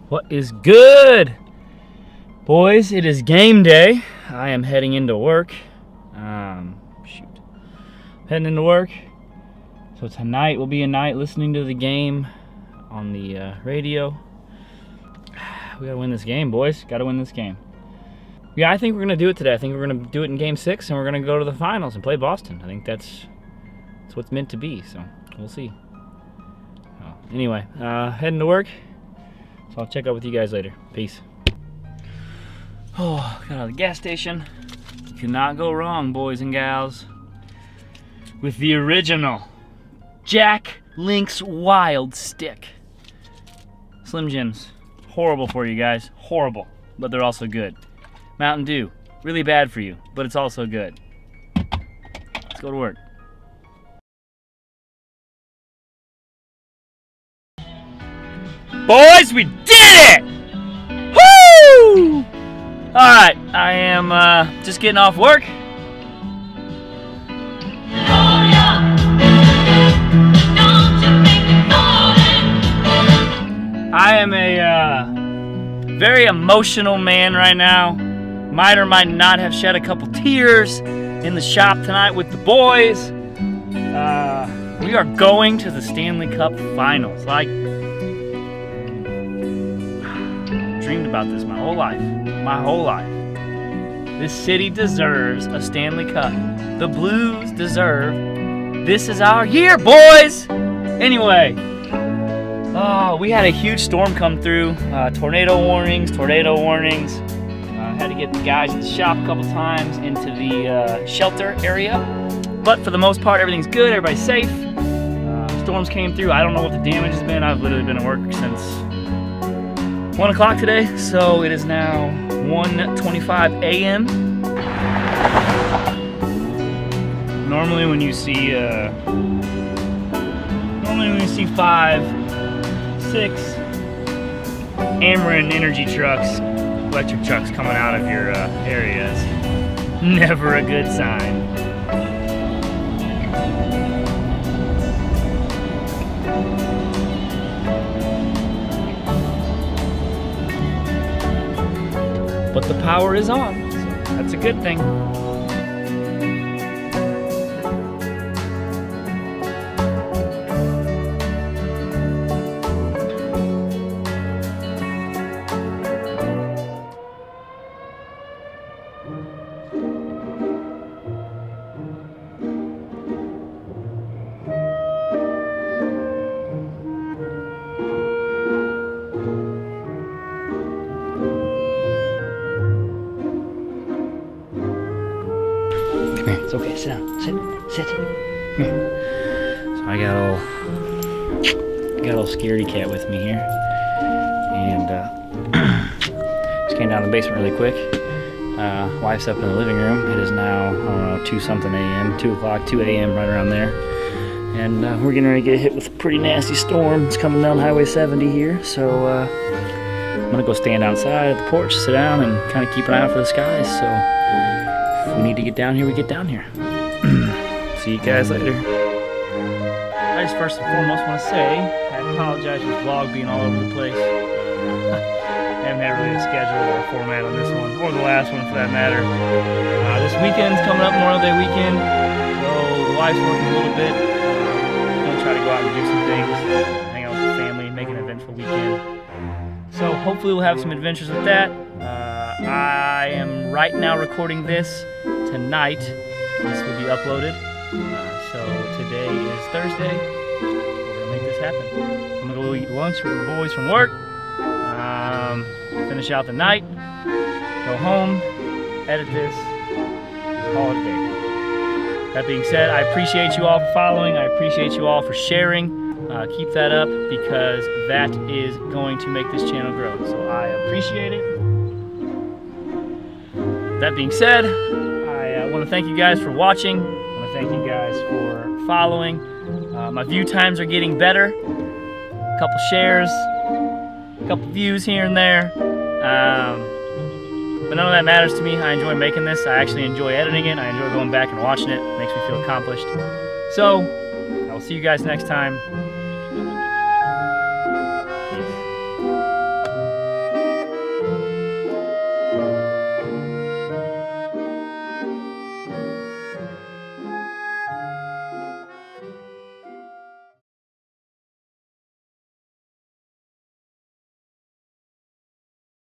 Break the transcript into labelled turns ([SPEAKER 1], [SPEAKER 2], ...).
[SPEAKER 1] What is good? Boys, it is game day. I am heading into work. Heading into work. So tonight will be a night listening to the game on the radio. We gotta win this game, boys. Gotta win this game. Yeah, I think we're gonna do it today. I think we're gonna do it in game 6, and we're gonna go to the finals and play Boston. I think that's what's meant to be, so we'll see. Anyway, heading to work. So I'll check out with you guys later. Peace. Oh, got out of the gas station. You cannot go wrong, boys and gals, with the original Jack Link's Wild Stick. Slim Jims, horrible for you guys, horrible, but they're also good. Mountain Dew, really bad for you, but it's also good. Let's go to work. Boys, we did it! Woo! Alright, I am just getting off work. I am a very emotional man right now. Might or might not have shed a couple tears in the shop tonight with the boys. We are going to the Stanley Cup Finals. Like, dreamed about this my whole life. This city deserves a Stanley Cup. The Blues deserve. This is our year, boys. Anyway, we had a huge storm come through. Tornado warnings. Had to get the guys at the shop a couple times into the shelter area. But for the most part, everything's good. Everybody's safe. Storms came through. I don't know what the damage has been. I've literally been at work since 1 o'clock today, so it is now 1:25 a.m. Normally when you see 5, 6 Ameren energy trucks, electric trucks coming out of your area, it's never a good sign. But the power is on, so that's a good thing. It's okay, sit down, sit. Come here. So I got a little scaredy cat with me here, and just came down to the basement really quick. Wife's up in the living room. It is now 2-something a.m., 2 o'clock, 2 a.m. right around there, and we're getting ready to get hit with a pretty nasty storm. It's coming down Highway 70 here, so I'm gonna go stand outside at the porch, sit down, and kind of keep an eye out for the skies. So if we need to get down here, we get down here. See you guys later. I just first and foremost want to say I apologize for the vlog being all over the place. I haven't had really a schedule or a format on this one, or the last one for that matter. This weekend's coming up, Memorial Day weekend, so the wife's working a little bit. I'm gonna try to go out and do some things, hang out with the family, make an eventful weekend. So hopefully we'll have some adventures with that. I am right now recording this tonight. This will be uploaded. So today is Thursday. We're gonna make this happen. So I'm gonna go eat lunch with the boys from work. Finish out the night. Go home. Edit this. Call it a day. That being said, I appreciate you all for following. I appreciate you all for sharing. Keep that up because that is going to make this channel grow. So I appreciate it. That being said, I want to thank you guys for watching. I want to thank you guys for following. My view times are getting better. A couple shares, a couple views here and there. But none of that matters to me. I enjoy making this. I actually enjoy editing it. I enjoy going back and watching it. It makes me feel accomplished. So, I will see you guys next time.